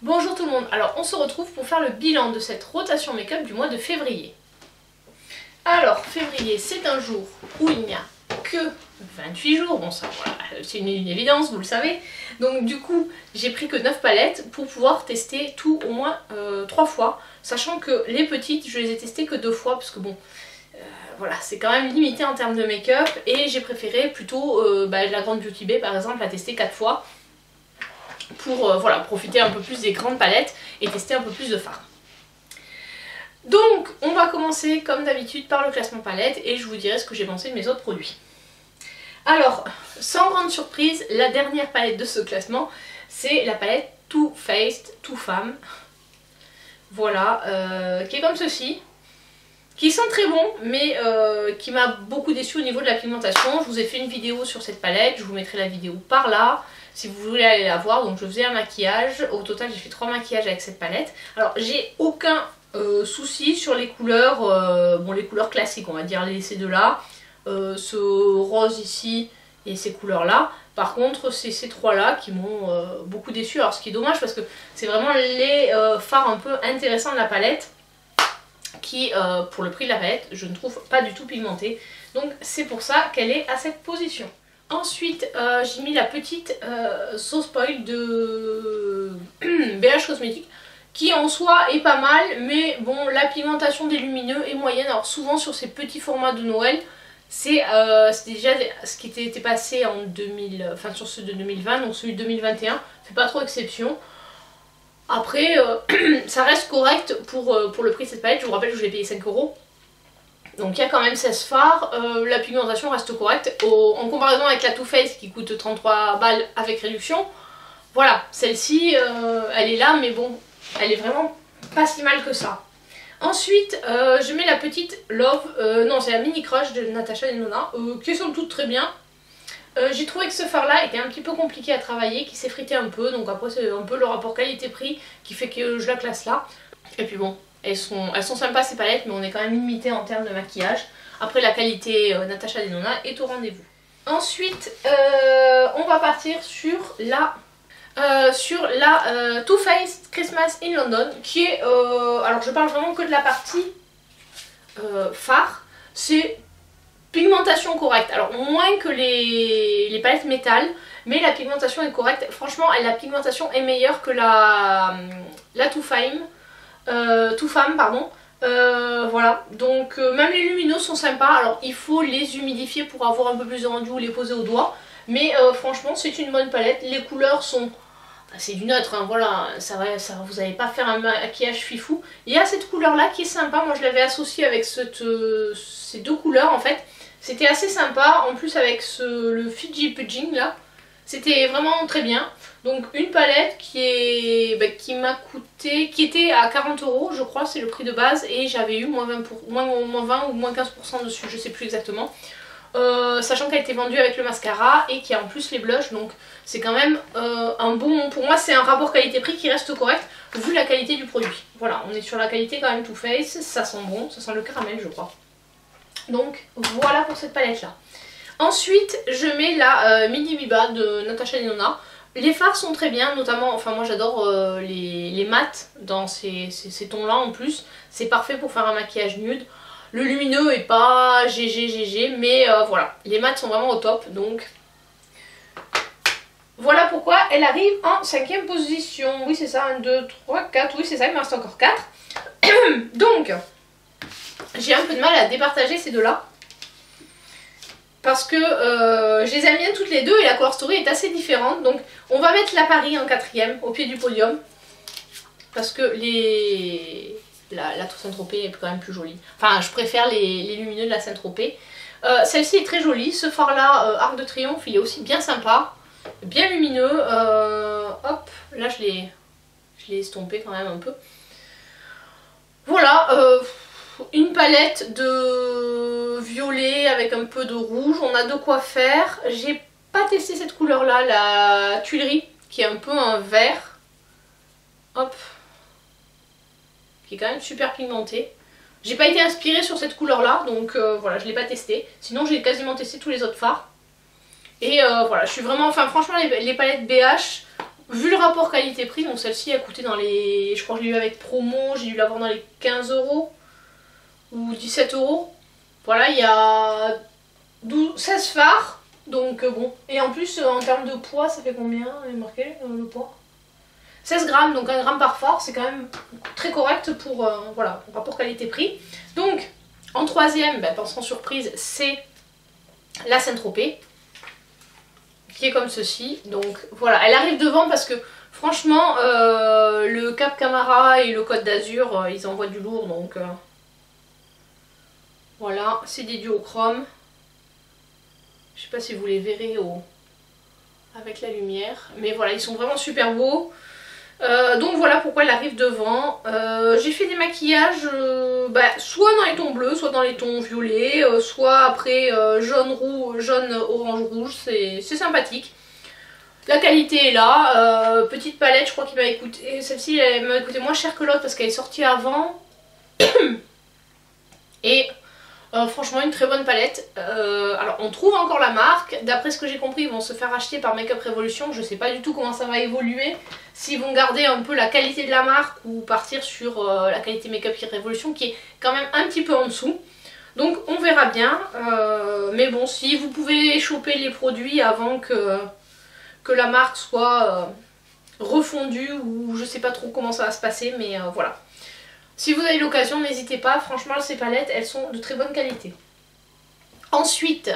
Bonjour tout le monde, alors on se retrouve pour faire le bilan de cette rotation make-up du mois de février. Alors, février c'est un jour où il n'y a que 28 jours, bon ça voilà, c'est une évidence, vous le savez. Donc du coup, j'ai pris que 9 palettes pour pouvoir tester tout au moins 3 fois. Sachant que les petites, je les ai testées que 2 fois parce que bon, voilà, c'est quand même limité en termes de make-up. Et j'ai préféré plutôt la grande Beauty Bay par exemple, la tester 4 fois. Pour voilà, profiter un peu plus des grandes palettes et tester un peu plus de fards. Donc on va commencer comme d'habitude par le classement palette et je vous dirai ce que j'ai pensé de mes autres produits. Alors, sans grande surprise, la dernière palette de ce classement, c'est la palette Too Faced Too Femme. Voilà, qui est comme ceci. Qui sent très bon, mais qui m'a beaucoup déçu au niveau de la pigmentation. Je vous ai fait une vidéo sur cette palette, je vous mettrai la vidéo par là, si vous voulez aller la voir. Donc je faisais un maquillage, au total j'ai fait 3 maquillages avec cette palette. Alors j'ai aucun souci sur les couleurs, bon les couleurs classiques on va dire, ces deux là, ce rose ici et ces couleurs là. Par contre c'est ces trois là qui m'ont beaucoup déçu, alors ce qui est dommage parce que c'est vraiment les fards un peu intéressants de la palette qui pour le prix de la palette je ne trouve pas du tout pigmentée, donc c'est pour ça qu'elle est à cette position. Ensuite j'ai mis la petite So Spoiled de BH Cosmetics qui en soi est pas mal, mais bon la pigmentation des lumineux est moyenne. Alors souvent sur ces petits formats de Noël c'est déjà ce qui était passé en 2000, enfin sur ceux de 2020, donc celui de 2021 fait pas trop exception. Après, ça reste correct pour le prix de cette palette. Je vous rappelle que je l'ai payé 5 €. Donc il y a quand même 16 fards. La pigmentation reste correcte. En comparaison avec la Too Faced qui coûte 33 balles avec réduction. Voilà, celle-ci, elle est là, mais bon, elle est vraiment pas si mal que ça. Ensuite, je mets la petite Love, non c'est la Mini Crush de Natasha Denona, qui est somme toute très bien. J'ai trouvé que ce fard là était un petit peu compliqué à travailler, qui s'effritait un peu, donc après c'est un peu le rapport qualité-prix qui fait que je la classe là. Et puis bon, elles sont sympas ces palettes, mais on est quand même limité en termes de maquillage. Après la qualité Natasha Denona est au rendez-vous. Ensuite on va partir sur la Too Faced Christmas in London, qui est, alors je parle vraiment que de la partie fard, c'est pigmentation correcte, alors moins que les palettes métal, mais la pigmentation est correcte. Franchement la pigmentation est meilleure que la Too Femme pardon. Voilà, donc même les lumineux sont sympas. Alors il faut les humidifier pour avoir un peu plus de rendu ou les poser au doigt, mais franchement c'est une bonne palette. Les couleurs sont, c'est du neutre, hein, voilà, vous n'allez pas faire un maquillage fifou. Il y a cette couleur là qui est sympa, moi je l'avais associée avec ces deux couleurs en fait. C'était assez sympa, en plus avec le Fiji Pudging là, c'était vraiment très bien. Donc une palette qui m'a coûté, qui était à 40 € je crois, c'est le prix de base, et j'avais eu moins 20 ou moins 15% dessus, je sais plus exactement. Sachant qu'elle était vendue avec le mascara et qu'il y a en plus les blushs, donc c'est quand même un bon, pour moi c'est un rapport qualité-prix qui reste correct vu la qualité du produit. Voilà, on est sur la qualité quand même Too Faced, ça sent bon, ça sent le caramel je crois. Donc voilà pour cette palette là. Ensuite je mets la Mini Biba de Natasha Denona. Les fards sont très bien, notamment, enfin moi j'adore les mats dans ces tons là en plus. C'est parfait pour faire un maquillage nude. Le lumineux est pas GG, mais voilà, les mats sont vraiment au top, donc voilà pourquoi elle arrive en 5e position. Oui c'est ça, 1, 2, 3, 4, oui c'est ça, il me reste encore 4. Donc j'ai un peu de mal à départager ces deux là, parce que je les aime bien toutes les deux et la cover story est assez différente. Donc on va mettre la Paris en 4e au pied du podium, parce que la Saint-Tropez est quand même plus jolie. Enfin je préfère les lumineux de la Saint-Tropez. Celle-ci est très jolie, ce fard là Arc de Triomphe il est aussi bien sympa, bien lumineux. Hop, là je l'ai estompé quand même un peu. Voilà, une palette de violet avec un peu de rouge, on a de quoi faire. J'ai pas testé cette couleur là, la Tuilerie, qui est un peu un vert. Hop, qui est quand même super pigmentée. J'ai pas été inspirée sur cette couleur là, donc voilà, je l'ai pas testé. Sinon j'ai quasiment testé tous les autres fards. Et voilà, je suis vraiment, enfin franchement les palettes BH, vu le rapport qualité-prix, donc celle-ci a coûté dans les... Je crois que je l'ai eu avec promo, j'ai dû l'avoir dans les 15 € ou 17 €. Voilà, il y a 16 fards, donc bon. Et en plus, en termes de poids, ça fait combien? Il est marqué le poids 16 grammes, donc 1 gramme par phare, c'est quand même très correct pour voilà, rapport qualité-prix. Donc, en troisième, ben, sans surprise, c'est la Saint-Tropez, qui est comme ceci. Donc voilà, elle arrive devant parce que franchement, le Cap Camara et le Côte d'Azur, ils envoient du lourd, donc voilà, c'est des duochromes. Je sais pas si vous les verrez avec la lumière, mais voilà, ils sont vraiment super beaux. Donc voilà pourquoi elle arrive devant. J'ai fait des maquillages soit dans les tons bleus, soit dans les tons violets, soit après jaune, orange, rouge, c'est sympathique. La qualité est là, petite palette, je crois qu'il m'a coûté, celle-ci elle m'a coûté moins cher que l'autre parce qu'elle est sortie avant. Et franchement une très bonne palette. Alors on trouve encore la marque, d'après ce que j'ai compris ils vont se faire acheter par Makeup Revolution, je sais pas du tout comment ça va évoluer, s'ils vont garder un peu la qualité de la marque ou partir sur la qualité Makeup Revolution qui est quand même un petit peu en dessous. Donc on verra bien, mais bon, si vous pouvez choper les produits avant que la marque soit refondue, ou je sais pas trop comment ça va se passer, mais voilà. Si vous avez l'occasion, n'hésitez pas, franchement ces palettes, elles sont de très bonne qualité. Ensuite,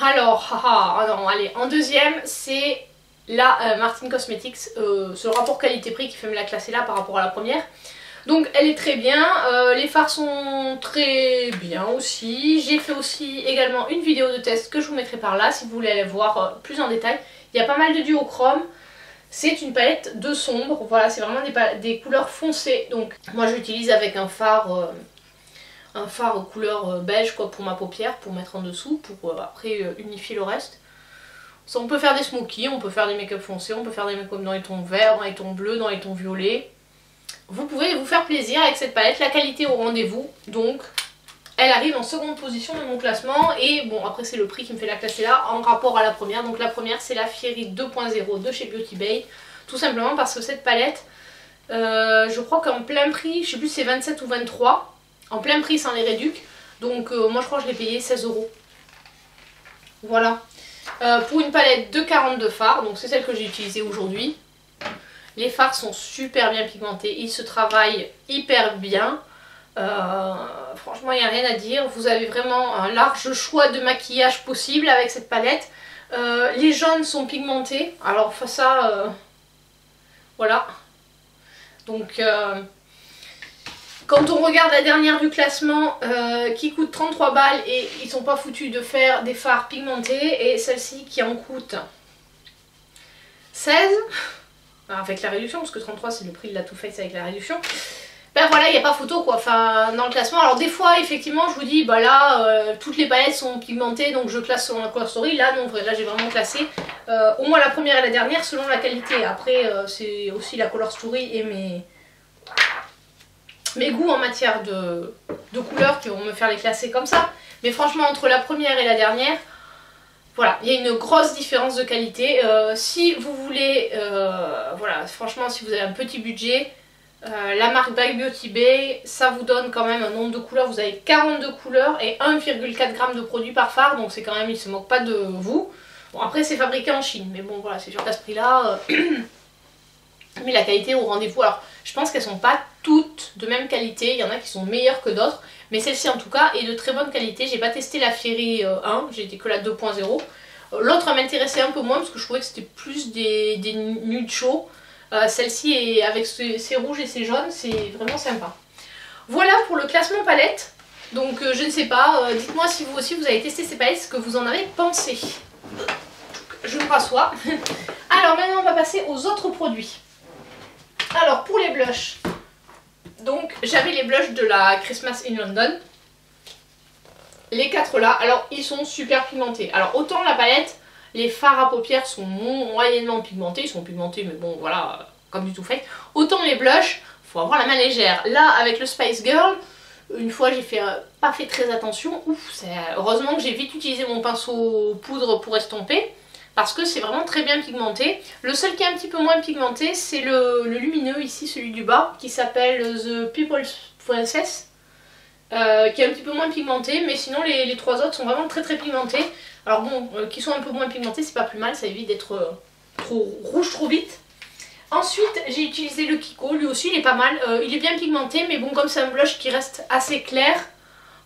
alors, non, allez, en deuxième, c'est la Martin Cosmetics, ce rapport qualité-prix qui fait me la classer là par rapport à la première. Donc elle est très bien, les fards sont très bien aussi. J'ai fait aussi également une vidéo de test que je vous mettrai par là si vous voulez aller voir plus en détail. Il y a pas mal de duochrome. C'est une palette de sombre, voilà, c'est vraiment des couleurs foncées. Donc moi j'utilise avec un phare couleur beige quoi, pour ma paupière, pour mettre en dessous, pour après unifier le reste. Ça, on peut faire des smokies, on peut faire des make-up foncés, on peut faire des make-up dans les tons verts, dans les tons bleus, dans les tons violets. Vous pouvez vous faire plaisir avec cette palette, la qualité au rendez-vous. Donc elle arrive en seconde position de mon classement. Et bon, après c'est le prix qui me fait la classer là en rapport à la première. Donc la première c'est la Fiery 2.0 de chez Beauty Bay. Tout simplement parce que cette palette, je crois qu'en plein prix, je sais plus si c'est 27 ou 23. En plein prix sans les réducs. Donc moi je crois que je l'ai payé 16 €. Voilà. Pour une palette de 42 fards, donc c'est celle que j'ai utilisée aujourd'hui. Les fards sont super bien pigmentés, ils se travaillent hyper bien. Franchement il n'y a rien à dire, vous avez vraiment un large choix de maquillage possible avec cette palette. Les jaunes sont pigmentés, alors ça voilà. Donc quand on regarde la dernière du classement qui coûte 33 balles et ils sont pas foutus de faire des fards pigmentés, et celle-ci qui en coûte 16 avec la réduction, parce que 33 c'est le prix de la Too Faced avec la réduction. Ben voilà, il n'y a pas photo quoi, enfin dans le classement. Alors des fois effectivement je vous dis bah là toutes les palettes sont pigmentées donc je classe selon la color story. Là non, là j'ai vraiment classé au moins la première et la dernière selon la qualité. Après c'est aussi la color story et mes goûts en matière de couleurs qui vont me faire les classer comme ça. Mais franchement entre la première et la dernière, voilà, il y a une grosse différence de qualité. Si vous voulez, voilà, franchement si vous avez un petit budget, la marque by Beauty Bay, ça vous donne quand même un nombre de couleurs. Vous avez 42 couleurs et 1,4 g de produit par phare, donc c'est quand même, ils se moquent pas de vous. Bon après c'est fabriqué en Chine, mais bon voilà, c'est sûr qu'à ce prix là, mais la qualité au rendez-vous. Alors je pense qu'elles sont pas toutes de même qualité, il y en a qui sont meilleures que d'autres, mais celle-ci en tout cas est de très bonne qualité. J'ai pas testé la Fiery 1, j'ai été que la 2.0. L'autre m'intéressait un peu moins parce que je trouvais que c'était plus des nudes chauds. Celle-ci avec ses rouges et ses jaunes, c'est vraiment sympa. Voilà pour le classement palette. Donc je ne sais pas, dites-moi si vous aussi vous avez testé ces palettes, ce que vous en avez pensé. Je me rassois. Alors maintenant on va passer aux autres produits. Alors pour les blushs, donc j'avais les blushs de la Christmas in London. Les 4 là, alors ils sont super pigmentés. Alors autant la palette, les fards à paupières sont moyennement pigmentés, ils sont pigmentés mais bon voilà, comme du tout fait. Autant les blushs, faut avoir la main légère. Là avec le Spice Girl, une fois j'ai pas fait très attention, ouf, heureusement que j'ai vite utilisé mon pinceau poudre pour estomper. parce que c'est vraiment très bien pigmenté. Le seul qui est un petit peu moins pigmenté, c'est le lumineux ici, celui du bas, qui s'appelle The People's Princess, qui est un petit peu moins pigmenté, mais sinon les trois autres sont vraiment très pigmentés. Alors bon, qui sont un peu moins pigmentés, c'est pas plus mal, ça évite d'être trop rouge trop vite. Ensuite, j'ai utilisé le Kiko, lui aussi il est pas mal, il est bien pigmenté, mais bon, comme c'est un blush qui reste assez clair,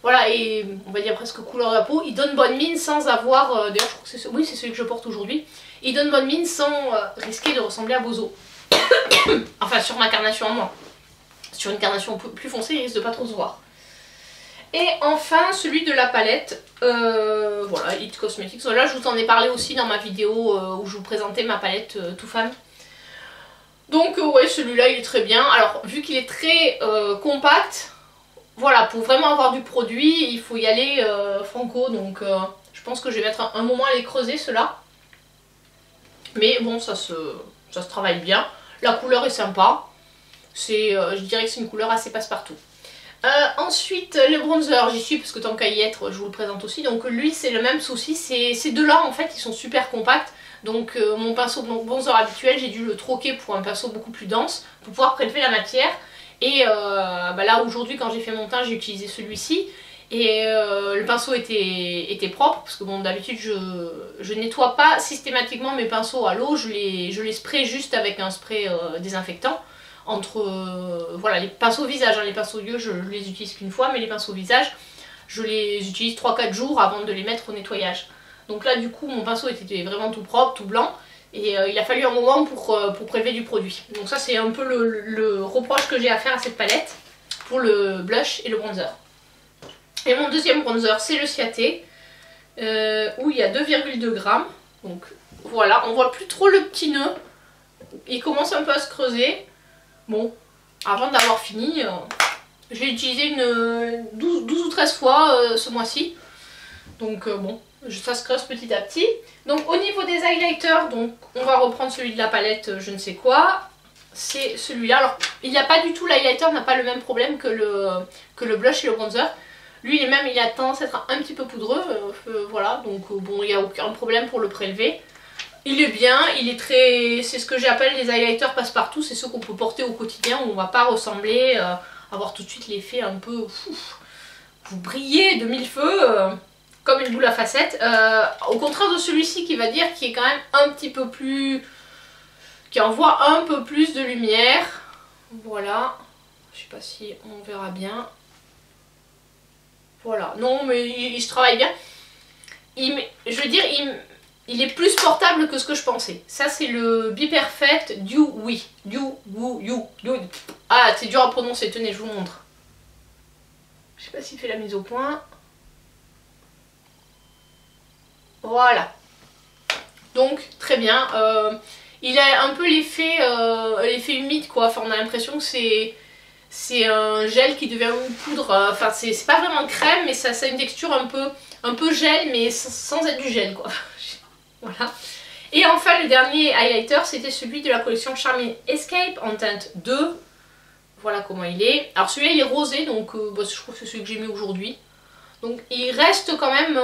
voilà, et on va dire presque couleur de la peau, il donne bonne mine sans avoir, d'ailleurs je crois que c'est oui, c'est celui que je porte aujourd'hui, il donne bonne mine sans risquer de ressembler à Bozo. Enfin, sur ma carnation à moi. Sur une carnation plus foncée, il risque de pas trop se voir. Et enfin, celui de la palette, voilà, It Cosmetics. Là, je vous en ai parlé aussi dans ma vidéo où je vous présentais ma palette Too Femme. Donc, ouais, celui-là, il est très bien. Alors, vu qu'il est très compact, voilà, pour vraiment avoir du produit, il faut y aller franco. Donc, je pense que je vais mettre un moment à les creuser, ceux-là. Mais bon, ça se travaille bien. La couleur est sympa. Je dirais que c'est une couleur assez passe-partout. Ensuite, le bronzer, j'y suis parce que tant qu'à y être, je vous le présente aussi. Donc lui, c'est le même souci. Ces deux-là, en fait, ils sont super compacts. Donc mon pinceau bronzer habituel, j'ai dû le troquer pour un pinceau beaucoup plus dense pour pouvoir prélever la matière. Et là, aujourd'hui, quand j'ai fait mon teint, j'ai utilisé celui-ci. Et le pinceau était propre, parce que bon, d'habitude, je nettoie pas systématiquement mes pinceaux à l'eau. Je les spray juste avec un spray désinfectant. Voilà, les pinceaux visage, hein, les pinceaux yeux je les utilise qu'une fois, mais les pinceaux visage je les utilise 3-4 jours avant de les mettre au nettoyage. Donc là du coup mon pinceau était vraiment tout propre, tout blanc, et il a fallu un moment pour prélever du produit. Donc ça c'est un peu le reproche que j'ai à faire à cette palette pour le blush et le bronzer. Et mon deuxième bronzer c'est le Ciaté, où il y a 2,2 grammes. Donc voilà, on voit plus trop le petit nœud, il commence un peu à se creuser. Bon, avant d'avoir fini, j'ai utilisé une 12 ou 13 fois ce mois-ci. Donc bon, ça se creuse petit à petit. Donc au niveau des highlighters, donc on va reprendre celui de la palette je ne sais quoi. C'est celui-là. Alors il n'y a pas du tout, l'highlighter n'a pas le même problème que le blush et le bronzer. Lui il a tendance à être un petit peu poudreux, voilà. Donc bon, il n'y a aucun problème pour le prélever. Il est bien, il est très... C'est ce que j'appelle les highlighters passe-partout, c'est ceux qu'on peut porter au quotidien où on va pas ressembler, avoir tout de suite l'effet un peu... vous brillez de mille feux, comme une boule à facettes. Au contraire de celui-ci qui est quand même un petit peu plus... qui envoie un peu plus de lumière. Voilà, je sais pas si on verra bien. Voilà, non mais il se travaille bien. Je veux dire, il est plus portable que ce que je pensais. Ça c'est le Be Perfect Dew Oui. Ah, c'est dur à prononcer, tenez, je vous montre. Je sais pas s'il fait la mise au point. Voilà. Donc, très bien. Il a un peu l'effet humide, quoi. Enfin, on a l'impression que c'est un gel qui devient une poudre. Enfin, c'est pas vraiment crème, mais ça a une texture un peu gel, mais sans être du gel, quoi. Voilà. Et enfin le dernier highlighter c'était celui de la collection Charming Escape en teinte 2. Voilà comment il est. Alors celui-là il est rosé, donc je trouve que c'est celui que j'ai mis aujourd'hui. Donc il reste quand même,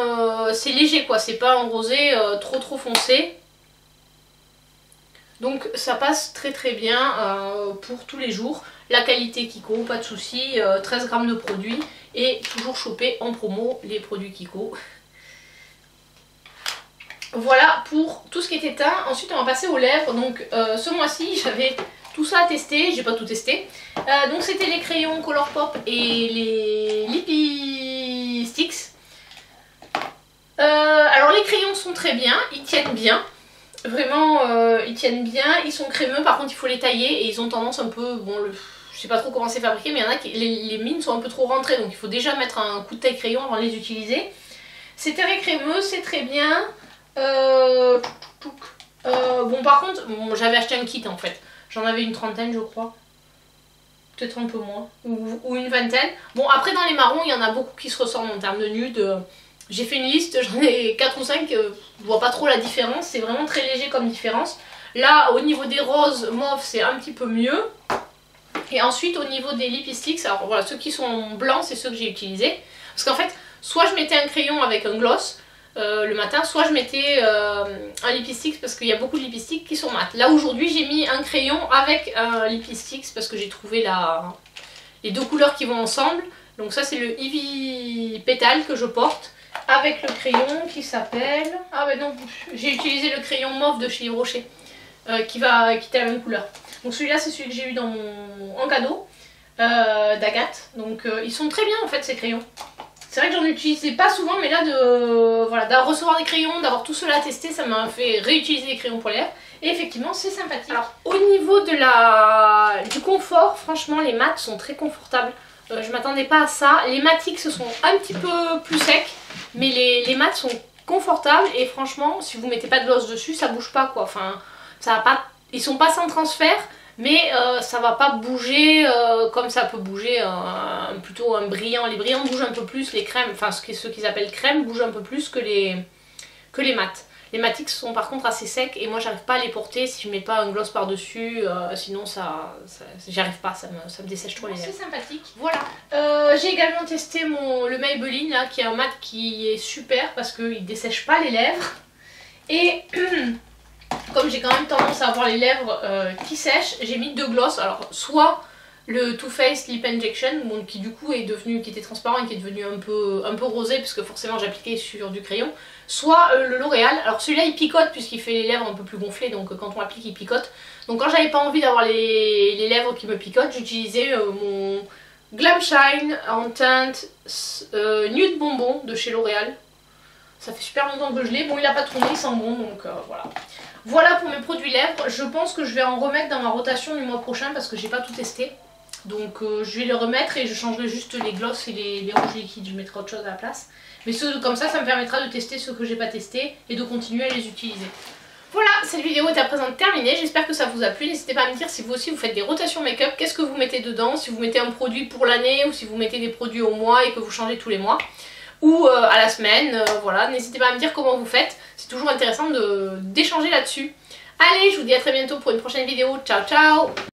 c'est léger quoi, c'est pas un rosé trop foncé. Donc ça passe très bien pour tous les jours. La qualité Kiko, pas de souci, 13 grammes de produits et toujours choper en promo les produits Kiko. Voilà pour tout ce qui était teint. Ensuite on va passer aux lèvres. Donc ce mois-ci j'avais tout ça à tester, j'ai pas tout testé. Donc c'était les crayons Colourpop et les Lippy Sticks. Alors les crayons sont très bien, ils tiennent bien. Vraiment ils tiennent bien, ils sont crémeux, par contre il faut les tailler et ils ont tendance un peu, bon je sais pas trop comment c'est fabriqué, mais il y en a qui, les mines sont un peu trop rentrées, donc il faut déjà mettre un coup de taille crayon avant de les utiliser. C'est très crémeux, c'est très bien. Bon par contre, bon, j'avais acheté un kit en fait, j'en avais une trentaine je crois, peut-être un peu moins, ou une vingtaine. Bon après dans les marrons il y en a beaucoup qui se ressemblent en termes de nude, j'ai fait une liste, j'en ai 4 ou 5, je vois pas trop la différence, c'est vraiment très léger comme différence. Là au niveau des roses mauves c'est un petit peu mieux, et ensuite au niveau des Lippy Sticks, alors voilà ceux qui sont blancs c'est ceux que j'ai utilisés, parce qu'en fait soit je mettais un crayon avec un gloss, le matin, soit je mettais un lipstick parce qu'il y a beaucoup de lipsticks qui sont mat. Là aujourd'hui j'ai mis un crayon avec un lipstick parce que j'ai trouvé les deux couleurs qui vont ensemble. Donc ça c'est le Ivy Pétale que je porte avec le crayon qui s'appelle... Ah bah non, j'ai utilisé le crayon mauve de chez Yves Rocher qui était la même couleur. Donc celui-là c'est celui que j'ai eu en cadeau d'Agathe. Donc ils sont très bien en fait ces crayons. C'est vrai que j'en utilisais pas souvent, mais là de recevoir des crayons, d'avoir tout cela à tester, ça m'a fait réutiliser les crayons pour les lèvres. Et effectivement c'est sympathique. Alors au niveau du confort, franchement les mats sont très confortables. Je m'attendais pas à ça. Les Matix sont un petit peu plus secs, mais les mats sont confortables et franchement si vous mettez pas de gloss dessus ça bouge pas quoi. Enfin ça va pas, ils sont pas sans transfert, mais ça va pas bouger comme ça peut bouger plutôt un brillant. Les brillants bougent un peu plus, les crèmes, enfin ceux qu'ils appellent crèmes bougent un peu plus que les mats. Les Matix sont par contre assez secs et moi j'arrive pas à les porter si je mets pas un gloss par dessus, sinon j'y arrive pas, ça me dessèche trop les lèvres. C'est sympathique. Voilà. J'ai également testé le Maybelline là, qui est un mat qui est super parce qu'il dessèche pas les lèvres. Et comme j'ai quand même tendance à avoir les lèvres qui sèchent, j'ai mis deux gloss. Alors soit le Too Faced Lip Injection, bon, qui du coup qui était transparent et qui est devenu un peu rosé puisque forcément j'appliquais sur du crayon, soit le L'Oréal. Alors celui-là il picote puisqu'il fait les lèvres un peu plus gonflées, donc quand on l'applique il picote. Donc quand j'avais pas envie d'avoir les lèvres qui me picotent, j'utilisais mon Glam Shine en teinte Nude Bonbon de chez L'Oréal. Ça fait super longtemps que je l'ai, bon il a pas tourné, il sent bon, donc voilà. Voilà pour mes produits lèvres. Je pense que je vais en remettre dans ma rotation du mois prochain parce que j'ai pas tout testé. Donc je vais les remettre et je changerai juste les gloss et les rouges liquides, je mettrai autre chose à la place. Mais comme ça me permettra de tester ceux que j'ai pas testés et de continuer à les utiliser. Voilà, cette vidéo est à présent terminée, j'espère que ça vous a plu. N'hésitez pas à me dire si vous aussi vous faites des rotations make-up, qu'est-ce que vous mettez dedans, si vous mettez un produit pour l'année ou si vous mettez des produits au mois et que vous changez tous les mois. Ou à la semaine, voilà, n'hésitez pas à me dire comment vous faites, c'est toujours intéressant d'échanger là-dessus. Allez, je vous dis à très bientôt pour une prochaine vidéo, ciao ciao!